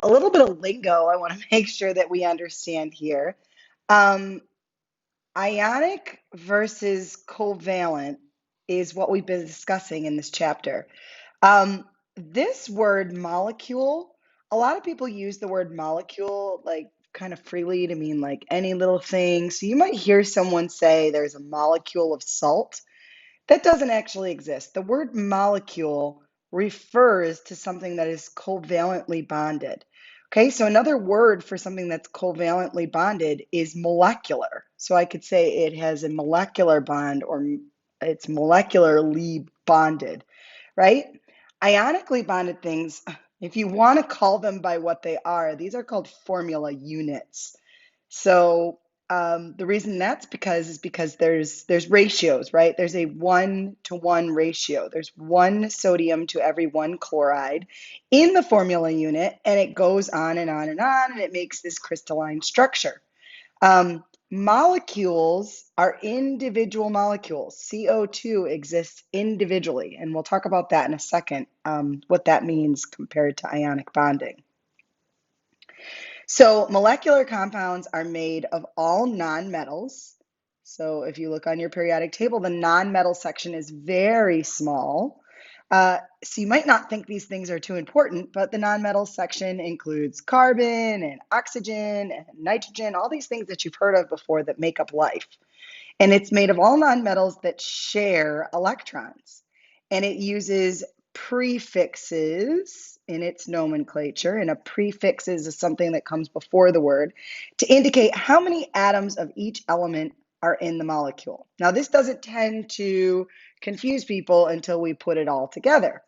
a little bit of lingo I want to make sure that we understand here. Um, Ionic versus covalent is what we've been discussing in this chapter. This word molecule, a lot of people use the word molecule like kind of freely to mean like any little thing. So you might hear someone say there's a molecule of salt. That doesn't actually exist. The word molecule refers to something that is covalently bonded. Okay, so another word for something that's covalently bonded is molecular. So I could say it has a molecular bond or it's molecularly bonded, right? Ionically bonded things, if you want to call them by what they are, these are called formula units. So the reason that's because there's ratios, right? There's a 1-to-1 ratio. There's one sodium to every one chloride in the formula unit, and it goes on and on and on, and it makes this crystalline structure. Um, Molecules are individual molecules. CO2 exists individually, and we'll talk about that in a second, what that means compared to ionic bonding. So molecular compounds are made of all nonmetals. So if you look on your periodic table, the nonmetal section is very small. So you might not think these things are too important, but the nonmetal section includes carbon and oxygen and nitrogen, all these things that you've heard of before that make up life. And it's made of all nonmetals that share electrons. And it uses prefixes in its nomenclature. And a prefix is something that comes before the word to indicate how many atoms of each element are in the molecule. Now, this doesn't tend to confuse people until we put it all together.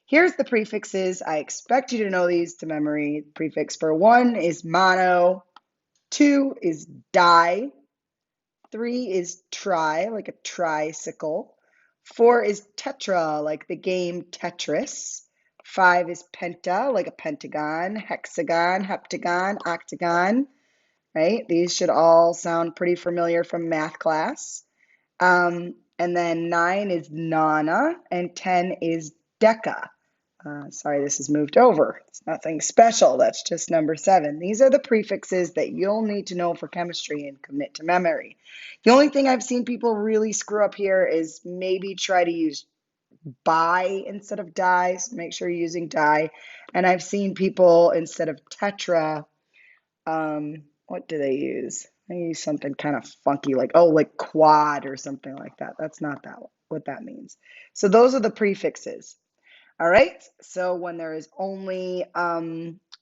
Here's the prefixes. I expect you to know these to memory. Prefix for 1 is mono, 2 is di, 3 is tri, like a tricycle. 4 is tetra, like the game Tetris. 5 is penta, like a pentagon, hexagon, heptagon, octagon, right? These should all sound pretty familiar from math class. And then 9 is nona, and 10 is deca. Sorry, this has moved over. It's nothing special. That's just number 7. These are the prefixes that you'll need to know for chemistry and commit to memory. The only thing I've seen people really screw up here is maybe try to use bi instead of di. So make sure you're using di. And I've seen people instead of tetra, what do they use? They use something kind of funky like, oh, like quad or something like that. That's not what that means. So those are the prefixes. All right, so when there is only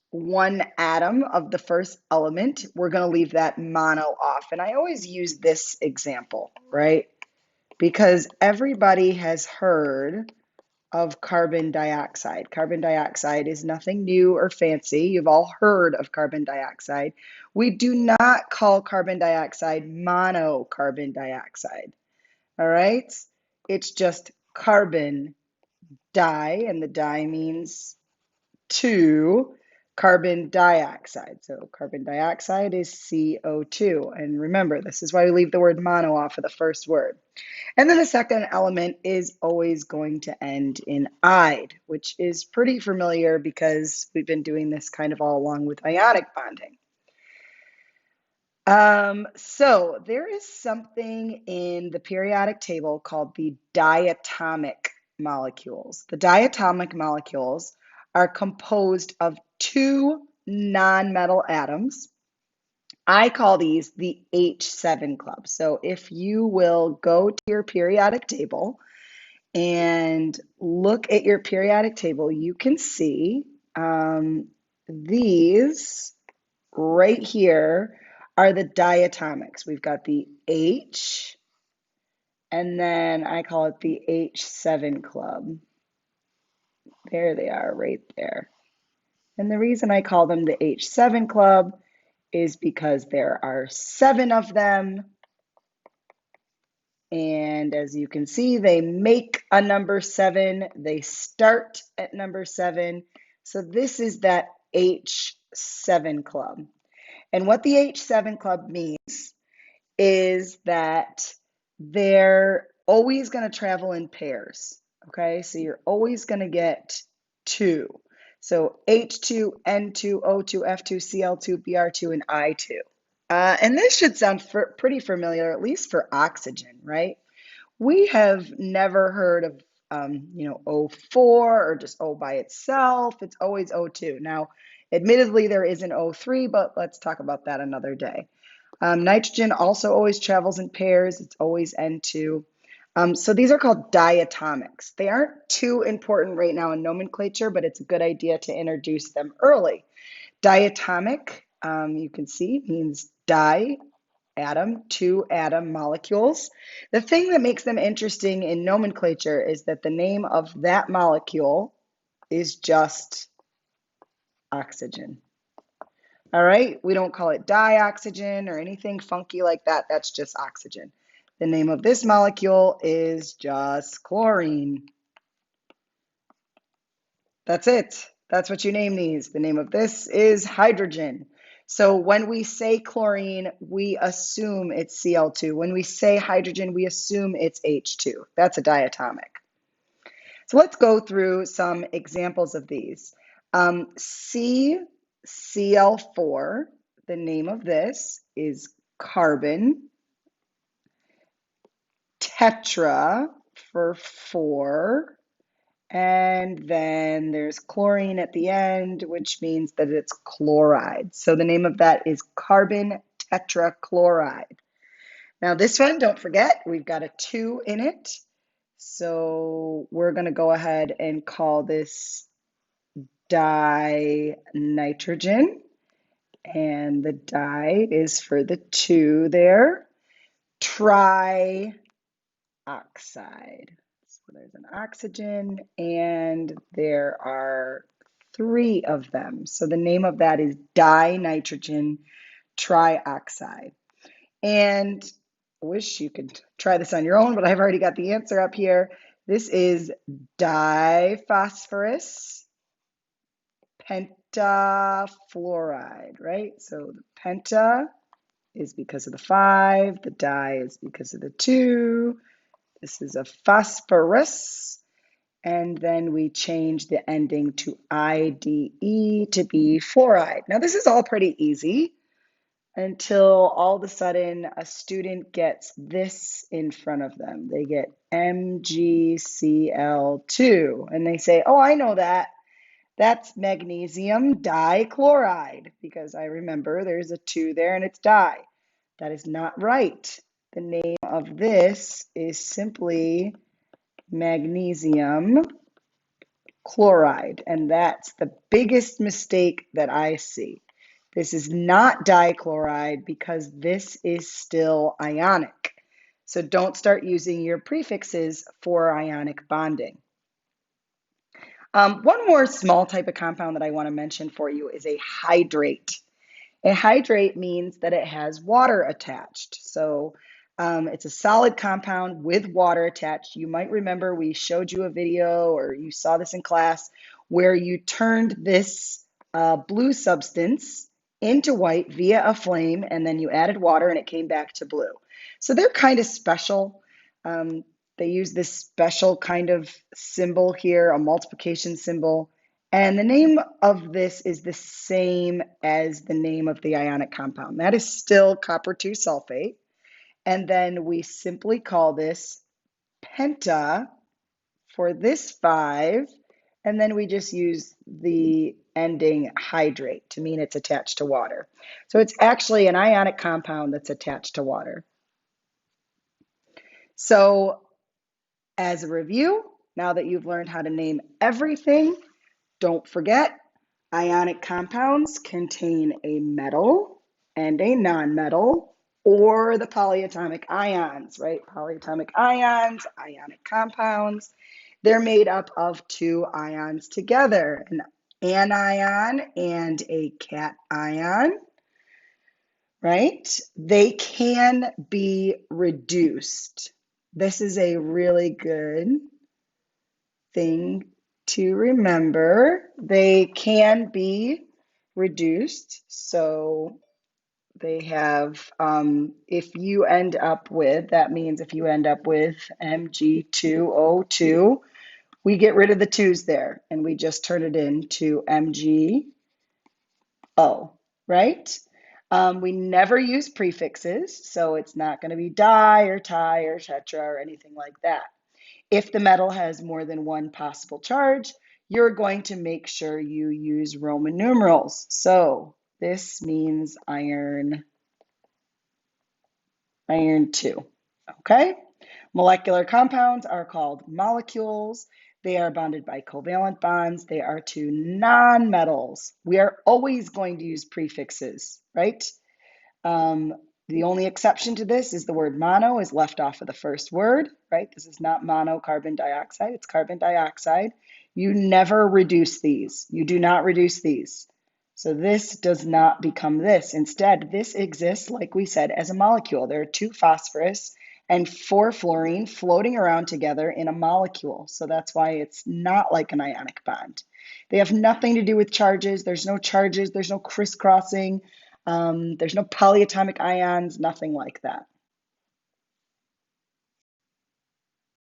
one atom of the first element, we're going to leave that mono off. And I always use this example, right? Because everybody has heard of carbon dioxide. Carbon dioxide is nothing new or fancy. You've all heard of carbon dioxide. We do not call carbon dioxide monocarbon dioxide. All right, it's just carbon di, and the di means 2, carbon dioxide. So carbon dioxide is CO2. And remember, this is why we leave the word mono off of the first word. And then the second element is always going to end in "ide," which is pretty familiar because we've been doing this kind of all along with ionic bonding. So there is something in the periodic table called the diatomic molecules. The diatomic molecules are composed of 2 nonmetal atoms. I call these the H7 club. So if you will go to your periodic table and look at your periodic table, you can see these right here are the diatomics. We've got the H, and then I call it the H7 club. There they are right there. And the reason I call them the H7 club is because there are 7 of them. And as you can see, they make a number 7. They start at number 7. So this is that H7 club. And what the H7 club means is that they're always going to travel in pairs. Okay, so you're always going to get 2. So H2, N2, O2, F2, Cl2, Br2, and I2. And this should sound pretty familiar, at least for oxygen, right? We have never heard of, O4 or just O by itself. It's always O2. Now, admittedly, there is an O3, but let's talk about that another day. Nitrogen also always travels in pairs. It's always N2. So these are called diatomics. They aren't too important right now in nomenclature, but it's a good idea to introduce them early. Diatomic, you can see, means di, atom, two atom molecules. The thing that makes them interesting in nomenclature is that the name of that molecule is just oxygen. All right, we don't call it dioxygen or anything funky like that. That's just oxygen. The name of this molecule is just chlorine. That's it. That's what you name these. The name of this is hydrogen. So when we say chlorine, we assume it's Cl2. When we say hydrogen, we assume it's H2. That's a diatomic. So let's go through some examples of these. CCl4, the name of this is carbon. Tetra for 4. And then there's chlorine at the end, which means that it's chloride. So the name of that is carbon tetrachloride. Now this one, don't forget, we've got a 2 in it. So we're going to go ahead and call this dinitrogen. And the di is for the 2 there. Trioxide. So there's an oxygen, and there are 3 of them. So the name of that is dinitrogen trioxide. And I wish you could try this on your own, but I've already got the answer up here. This is diphosphorus pentafluoride, right? So the penta is because of the 5, the di is because of the 2. This is a phosphorus. And then we change the ending to IDE to be fluoride. Now this is all pretty easy until all of a sudden a student gets this in front of them. They get MgCl2 and they say, oh, I know that. That's magnesium dichloride, because I remember there's a 2 there and it's di. That is not right. The name of this is simply magnesium chloride, and that's the biggest mistake that I see. This is not dichloride because this is still ionic. So don't start using your prefixes for ionic bonding. One more small type of compound that I want to mention for you is a hydrate. A hydrate means that it has water attached. So it's a solid compound with water attached. You might remember we showed you a video, or you saw this in class, where you turned this blue substance into white via a flame, and then you added water and it came back to blue. So they're kind of special. They use this special kind of symbol here, a multiplication symbol. And the name of this is the same as the name of the ionic compound. That is still copper 2 sulfate. And then we simply call this penta for this 5. And then we just use the ending hydrate to mean it's attached to water. So it's actually an ionic compound that's attached to water. So as a review, now that you've learned how to name everything, don't forget, ionic compounds contain a metal and a nonmetal, or the polyatomic ions, right? Polyatomic ions, ionic compounds. They're made up of 2 ions together, an anion and a cation, right? They can be reduced. This is a really good thing to remember. They can be reduced. So they have, if you end up with, that means if you end up with Mg2O2, We get rid of the 2's there and we just turn it into MgO, right? We never use prefixes, so it's not going to be di or ti or tetra or anything like that. If the metal has more than one possible charge, you're going to make sure you use Roman numerals. So this means iron 2, okay? Molecular compounds are called molecules. They are bonded by covalent bonds. They are two nonmetals. We are always going to use prefixes, right? The only exception to this is the word mono is left off of the first word, right? This is not mono carbon dioxide, it's carbon dioxide. You never reduce these. You do not reduce these. So this does not become this. Instead, this exists, like we said, as a molecule. There are 2 phosphorus and 4 fluorine floating around together in a molecule. So that's why it's not like an ionic bond. They have nothing to do with charges. There's no charges. There's no crisscrossing. There's no polyatomic ions, nothing like that.